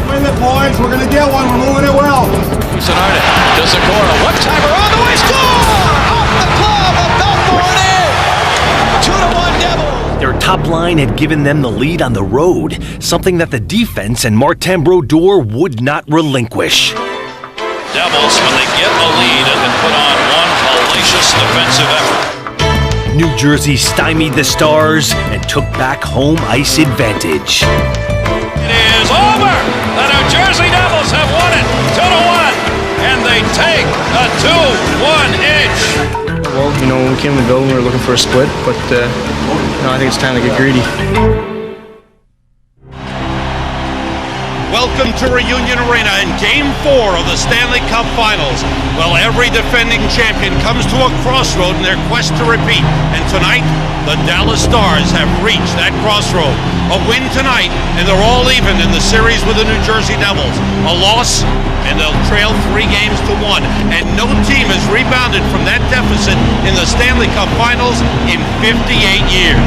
Win it, boys. We're going to get one. We're moving it well. Jason Arnott to Zakora, one-timer on the way, score! Off the glove of Belfour and in! 2-1 Devils! Their top line had given them the lead on the road, something that the defense and Martin Brodeur would not relinquish. Devils, when they get the lead, and then put on one hellacious defensive effort. New Jersey stymied the Stars and took back home ice advantage. It is over! The New Jersey Devils have won it 2-1, and they take a 2-1 edge. Well, when we came in the building, we were looking for a split, but I think it's time to get greedy. Welcome to Reunion Arena in Game 4 of the Stanley Cup Finals. Well, every defending champion comes to a crossroad in their quest to repeat. And tonight, the Dallas Stars have reached that crossroad. A win tonight, and they're all even in the series with the New Jersey Devils. A loss, and they'll trail 3 games to 1. And no team has rebounded from that deficit in the Stanley Cup Finals in 58 years.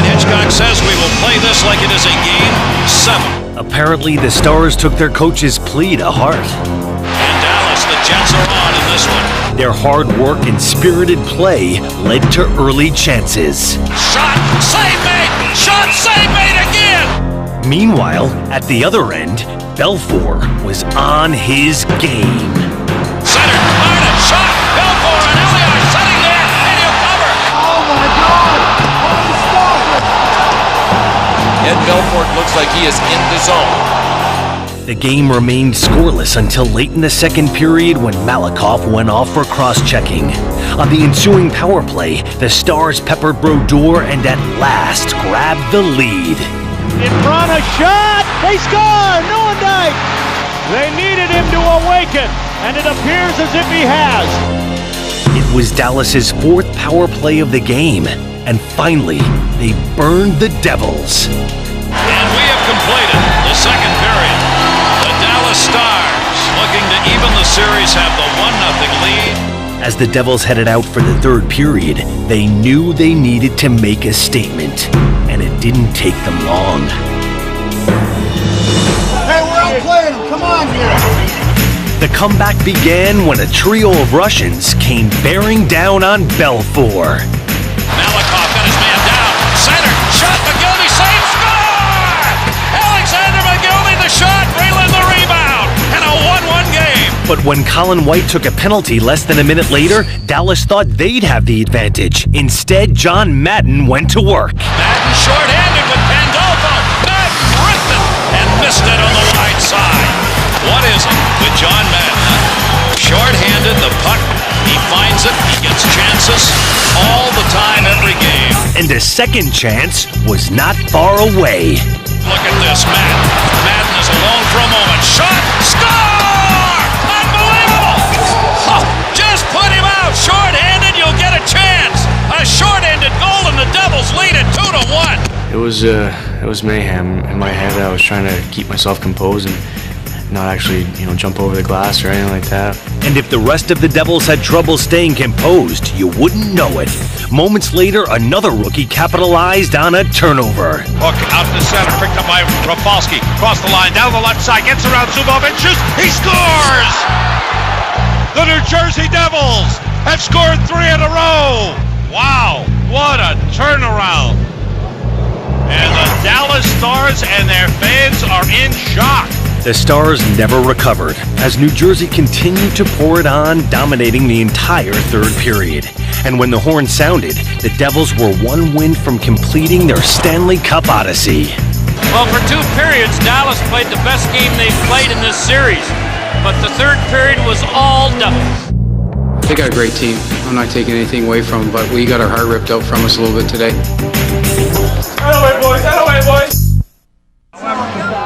Hitchcock says we will play this like it is a game 7. Apparently, the Stars took their coach's plea to heart. And Dallas, the Jets are on in this one. Their hard work and spirited play led to early chances. Shot, save made! Shot, save made again! Meanwhile, at the other end, Belfour was on his game. Center, fired it, shot! Belfour and ELIAS sitting there, and he'll cover! Oh my God! Ed Belfort looks like he is in the zone. The game remained scoreless until late in the second period when Malakoff went off for cross-checking. On the ensuing power play, the Stars peppered Brodeur and at last grabbed the lead. In front, a shot! They score! Newendijk! They needed him to awaken, and it appears as if he has. It was Dallas's 4th power play of the game, and finally, they burned the Devils. And we have completed the second period. The Dallas Stars, looking to even the series, have the 1-0 lead. As the Devils headed out for the 3rd period, they knew they needed to make a statement, and it didn't take them long. Hey, we're outplaying them. Come on here. The comeback began when a trio of Russians came bearing down on Belfour. Malakoff got his man down. Center, shot, McGillney, save, score! Alexander McGillney, the shot, Breland the rebound, and a 1-1 game. But when Colin White took a penalty less than a minute later, Dallas thought they'd have the advantage. Instead, John Madden went to work. Madden short-handed with Pandolfo. Madden ripped it and missed it on the wide side. What is it with John Madden? Short-handed, the puck, he finds it, he gets chances all the time, every game. And a second chance was not far away. Look at this, Madden. Madden is alone for a moment. Shot, score! Unbelievable! Oh, just put him out. Short-handed, you'll get a chance. A short-handed goal, and the Devils lead it 2-1. It was mayhem in my head. I was trying to keep myself composed and not actually, jump over the glass or anything like that. And if the rest of the Devils had trouble staying composed, you wouldn't know it. Moments later, another rookie capitalized on a turnover. Hook out to center, picked up by Rafalski. Across the line, down the left side, gets around Zubov and shoots. He scores! The New Jersey Devils have scored 3 in a row. Wow, what a turnaround. And the Dallas Stars and their fans are in shock. The Stars never recovered as New Jersey continued to pour it on, dominating the entire 3rd period. And when the horn sounded, the Devils were 1 win from completing their Stanley Cup odyssey. Well, for 2 periods, Dallas played the best game they've played in this series. But the 3rd period was all Devils. They got a great team. I'm not taking anything away from them, but we got our heart ripped out from us a little bit today. Away, boys! Away, boys!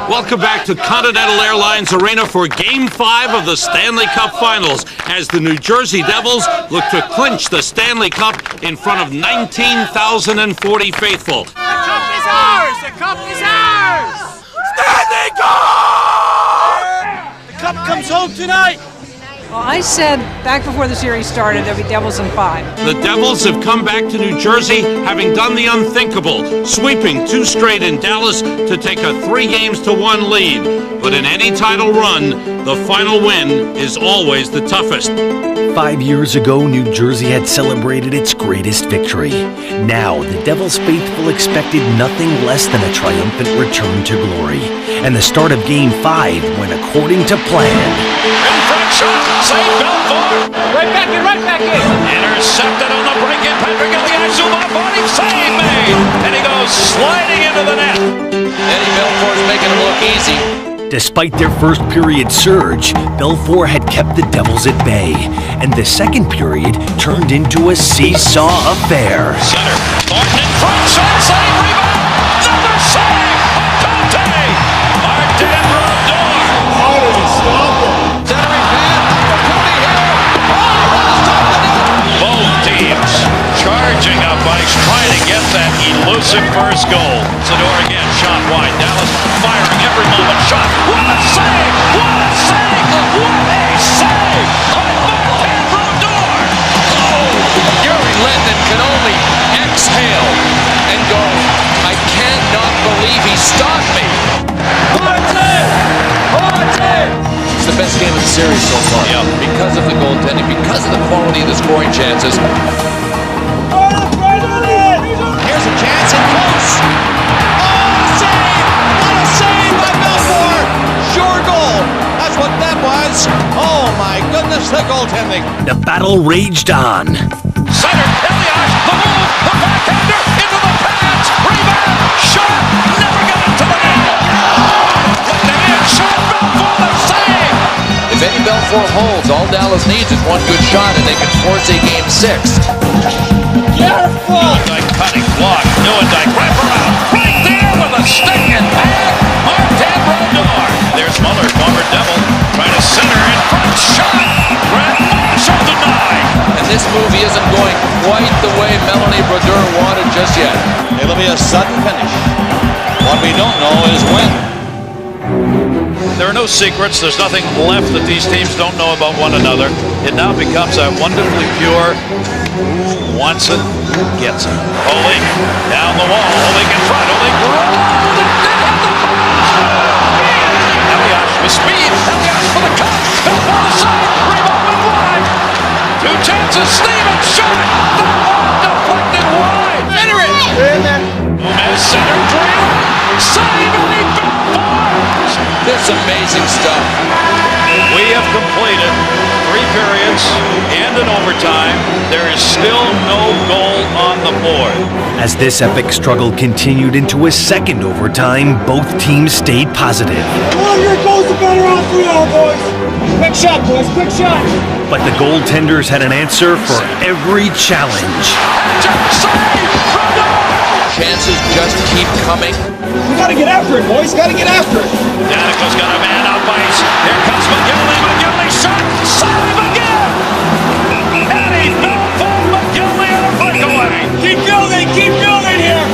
Welcome back to Continental Airlines Arena for Game 5 of the Stanley Cup Finals as the New Jersey Devils look to clinch the Stanley Cup in front of 19,040 faithful. The cup is ours! The cup is ours! Stanley Cup! The cup comes home tonight! Well, I said back before the series started there'll be Devils in 5. The Devils have come back to New Jersey having done the unthinkable, sweeping 2 straight in Dallas to take a 3-1 lead. But in any title run, the final win is always the toughest. 5 years ago, New Jersey had celebrated its greatest victory. Now, the Devils faithful expected nothing less than a triumphant return to glory. And the start of Game 5 went according to plan. In front shot, save Belfour. Right back in. Intercepted on the break-in. Patrick ELIAS, Zubov on him, save made. And he goes sliding into the net. Eddie Belfour's making him look easy. Despite their first period surge, Belfour had kept the Devils at bay, and the second period turned into a seesaw affair. Center, Thornton in front, shot, save, rebound, another save! Explosive first goal. Sador again, shot wide. Dallas firing every moment. Shot. What a save! What a save! What a save! By Martin Brodeur! Oh, Gary Lennon can only exhale and go, I cannot believe he stopped me. It's the best game of the series so far. Yep. Because of the goaltending, because of the quality of the scoring chances. Here's a chance and close. Oh, save! What a save by Belfour! Sure goal. That's what that was. Oh my goodness, the goaltending. The battle raged on. Center, ELIAS, the move, the backhander, into the pads, rebound, shot, never got it to the net. Looking in, shot, Belfour, the save! If Eddie Belfour holds, all Dallas needs is one good shot and they can force a game 6. Careful! Newendijk cutting, block, Newendijk, wrap around, right there with a stick and back, Martin Brodeur. There's Muller, former Devil, trying to center in front, shot, Brad Marshall denied. And this movie isn't going quite the way Melanie Brodeur wanted just yet. It'll be a sudden finish. What we don't know is when. There are no secrets. There's nothing left that these teams don't know about one another. It now becomes a wonderfully pure who wants it, who gets it. Oleg down the wall. Oleg in front. Oleg rolled it down the ELIAS with speed. ELIAS for the cut. Fell on the side. Rebound and wide. Two chances. Stevens shot. The ball deflected wide. Enter it. Gomez center drill. Save Eddie Belfour. This amazing stuff. We have completed 3 periods and an overtime. There is still no goal on the board. As this epic struggle continued into a second overtime, both teams stayed positive. Here goes the better on 3-0, boys. Quick shot, boys, quick shot. But the goaltenders had an answer for every challenge. Chances just keep coming. We gotta get after it, boys, gotta get after it. Danico's got a man out by his. Here comes McGinley. McGinley shot. Save again. Eddie Belfour, McGinley on a breakaway. Keep building here.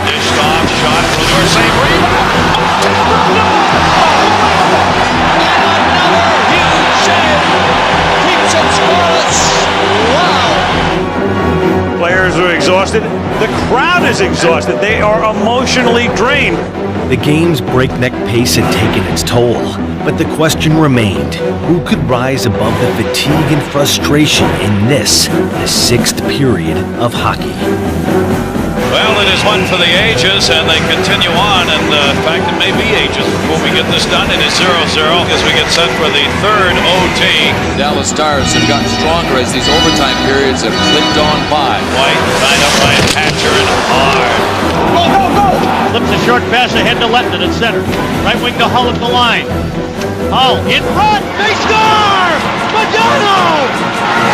Dished off, shot, Brodeur save, rebound. Another huge save. Keeps it scoreless. Wow. Players are exhausted. The crowd is exhausted. They are emotionally drained. The game's breakneck pace had taken its toll, but the question remained, who could rise above the fatigue and frustration in this, the 6th period of hockey? Well, it is one for the ages, and they continue on, and in fact, it may be ages before we get this done. It is 0-0 as we get set for the 3rd OT. Dallas Stars have gotten stronger as these overtime periods have clicked on by. White tied up by Hatcher and hard. Go, go, go! Flips a short pass ahead to Letton at center. Right wing to Hull at the line. Hull in front. They score! Madonna!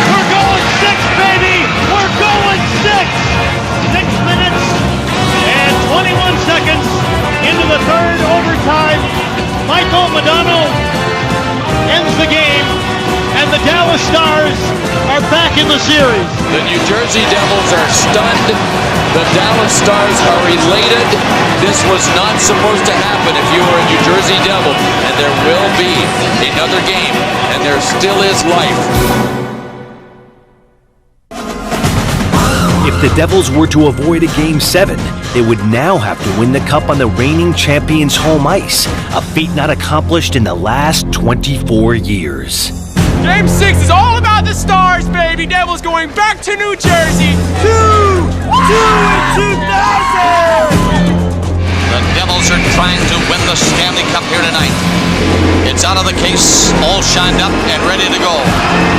We're going 6, baby! We're going 6! 6 minutes and 21 seconds into the 3rd overtime. Michael Madonna ends the game, and the Dallas Stars are back in the series. The New Jersey Devils are stunned. The Dallas Stars are elated. This was not supposed to happen if you were a New Jersey Devil, and there will be another game, and there still is life. If the Devils were to avoid a Game 7, they would now have to win the Cup on the reigning champions' home ice, a feat not accomplished in the last 24 years. Game 6 is all about the Stars, baby! Devils going back to New Jersey! 2 in 2000! The Devils are trying to win the Stanley Cup here tonight. It's out of the case, all shined up and ready to go.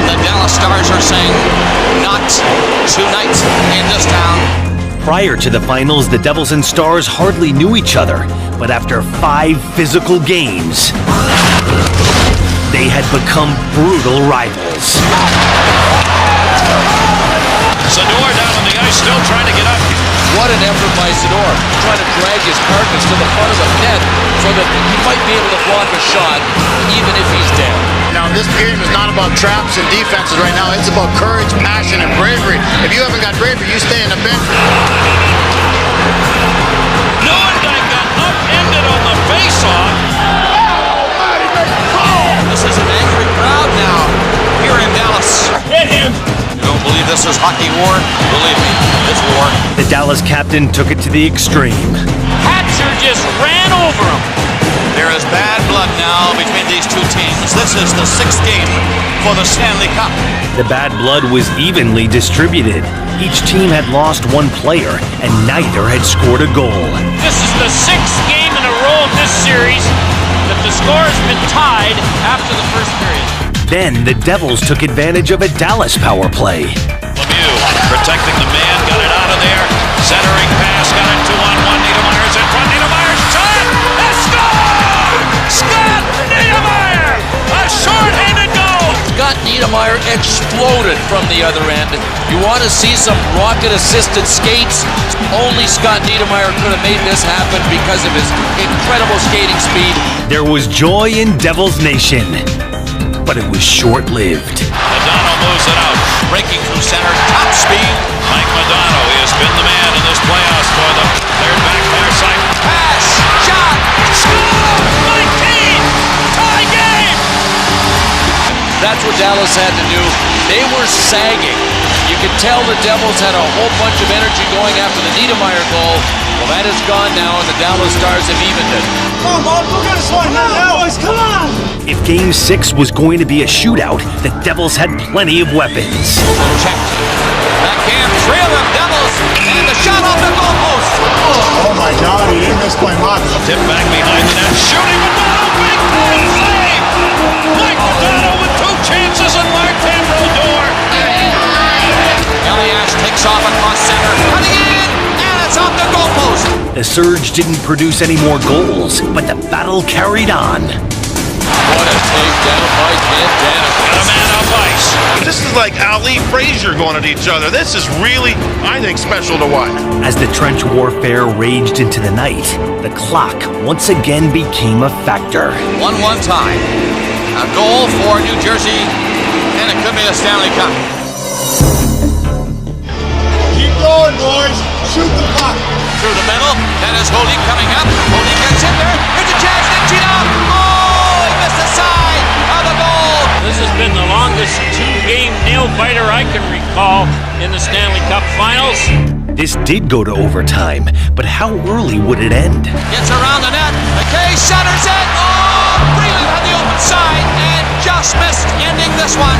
The Dallas Stars are saying, not tonight in this town. Prior to the finals, the Devils and Stars hardly knew each other, but after 5 physical games, they had become brutal rivals. Sador down on the ice, still trying to get up. What an effort by Sador, trying to drag his carcass to the front of the net so that he might be able to block a shot even if he's dead. Now, this game is not about traps and defenses right now. It's about courage, passion, and bravery. If you haven't got bravery, you stay in the bench. Neuendijk got upended on the face-off. This is an angry crowd now here in Dallas. Hit him. You don't believe this is hockey war? Believe me, it's war. The Dallas captain took it to the extreme. Hatcher just ran over him. There is bad blood now between these two teams. This is the 6th game for the Stanley Cup. The bad blood was evenly distributed. Each team had lost one player, and neither had scored a goal. This is the 6th game in a row of this series that the score has been tied after the first period. Then the Devils took advantage of a Dallas power play. Lemieux protecting the man, got it out of there. Centering pass, got it 2-on-1. Niedermayer's in front. Niedermayer's shot! And score! Scott Niedermayer! A short-handed goal! Scott Niedermayer exploded from the other end. You want to see some rocket-assisted skates? Only Scott Niedermayer could have made this happen because of his incredible skating speed. There was joy in Devils Nation, but it was short-lived. Madonna moves it out, breaking through center, top speed. Mike Madonna, he has been the man in this playoffs for them. Cleared back far side. Pass, shot, Score! 19! Tie game! That's what Dallas had to do. They were sagging. You could tell the Devils had a whole bunch of energy going after the Niedermayer goal. Well, that is gone now, and the Dallas Stars have evened it. Come on, look at this one now, boys, come on! If Game 6 was going to be a shootout, the Devils had plenty of weapons. Checked. Backhand, 3 of them, Devils, and the shot off the goalpost. Oh my God, he didn't miss by much. Tip back behind the net, shooting Madonna, big play save! Mike Madonna with 2 chances and Martin Brodeur. ELIAS takes off across center, cutting in, and it's off the goalpost. The Surge didn't produce any more goals, but the battle carried on. What a takedown by Ken Danica. Got a man up ice. This is like Ali Frazier going at each other. This is really, I think, special to watch. As the trench warfare raged into the night, the clock once again became a factor. 1-1 tie. A goal for New Jersey, and it could be a Stanley Cup. Keep going, boys. Shoot the puck. Through the middle, that is Holy coming up. Holy gets in there. Here's a chance, Nichino. Oh, he missed the side of the goal. This has been the longest 2-game nail-biter I can recall in the Stanley Cup Finals. This did go to overtime, but how early would it end? Gets around the net. McKay centers it. Oh, Freeland had the open side and just missed ending this one.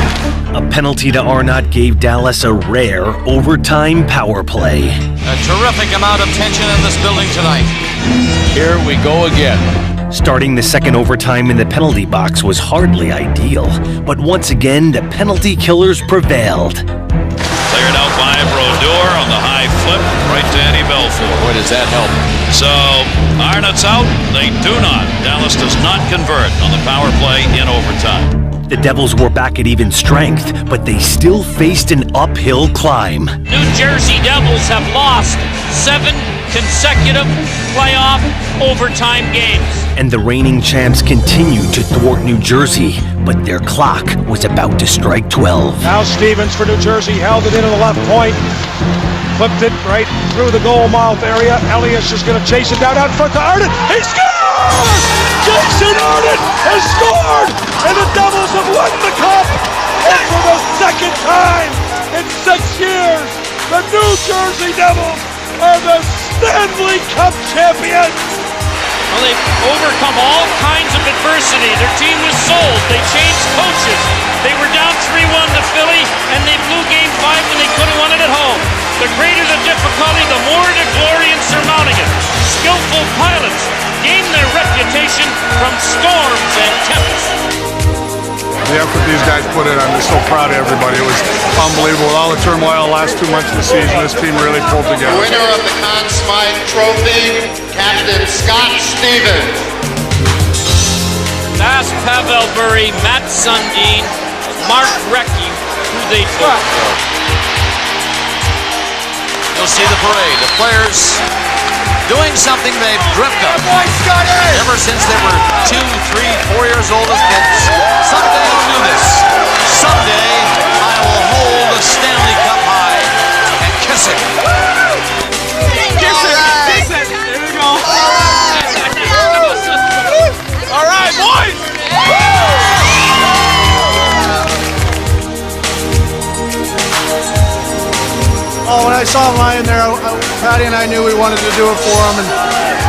A penalty to ARNOTT gave Dallas a rare overtime power play. A terrific amount of tension in this building tonight. Here we go again. Starting the second overtime in the penalty box was hardly ideal, but once again, the penalty killers prevailed. Cleared out by Brodeur on the high flip, right to Eddie Belfour. Boy, does that help. So, ARNOTT's out. They do not. Dallas does not convert on the power play in overtime. The Devils were back at even strength, but they still faced an uphill climb. New Jersey Devils have lost 7 consecutive playoff overtime games. And the reigning champs continued to thwart New Jersey, but their clock was about to strike 12. Now Stevens for New Jersey held it into the left point. Flipped it right through the goal mouth area. ELIAS is going to chase it down out front to ARNOTT. He scores! Jason ARNOTT has scored! And the Devils have won the Cup! And for the second time in 6 years, the New Jersey Devils are the Stanley Cup champions! Well, they've overcome all kinds of adversity. Their team was sold. They changed coaches. They were down 3-1 to Philly, and they blew Game 5 when they could have won it at home. The greater the difficulty, the more the glory in surmounting it. Skillful pilots gain their reputation from storms and tempests. The effort these guys put in, I'm just so proud of everybody. It was unbelievable. With all the turmoil the last 2 months of the season, this team really pulled together. The winner of the Conn Smythe Trophy, Captain Scott Stevens. That's Pavel Bure, Matt Sundin, Mark Recchi, who they took. You'll see the parade. The players doing something they've dreamt of ever since they were 2, 3, 4 years old as kids. Someday I'll do this. Someday I will hold the Stanley Cup high and kiss it. Kiss it! Oh, when I saw him lying there, Patty and I knew we wanted to do it for him, and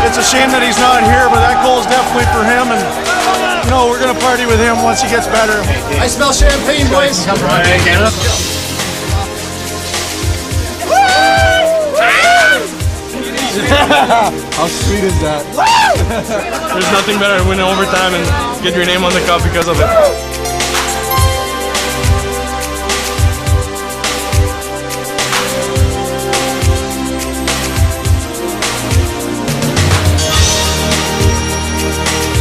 it's a shame that he's not here, but that goal is definitely for him, and you know, we're going to party with him once he gets better. I smell champagne, boys. How sweet is that? There's nothing better than winning overtime and get your name on the cup because of it.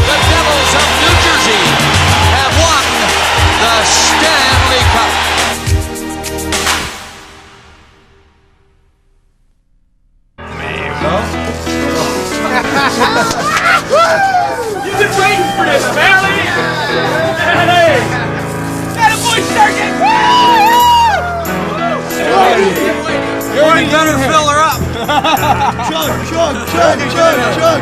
The Devils of New Jersey have won the Stanley Cup. You've been waiting for this, Stanley! Hey! That boy Sergeant! You better fill her up. Chug, chug, chug, chug, chug.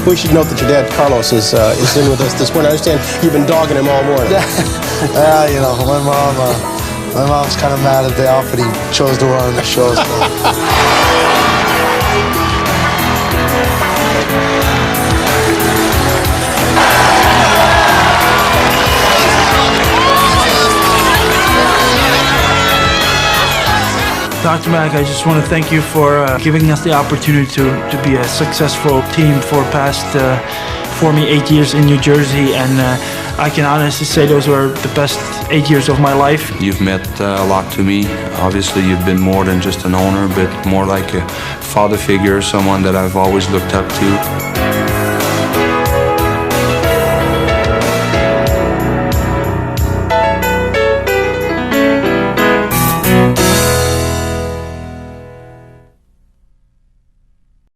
We should note that your dad, Carlos, is in with us this morning. I understand you've been dogging him all morning. Yeah, you know, my mom's kind of mad at the outfit he chose to wear on the show. So. Dr. Mack, I just want to thank you for giving us the opportunity to be a successful team for me 8 years in New Jersey, and I can honestly say those were the best 8 years of my life. You've meant a lot to me. Obviously, you've been more than just an owner, but more like a father figure, someone that I've always looked up to.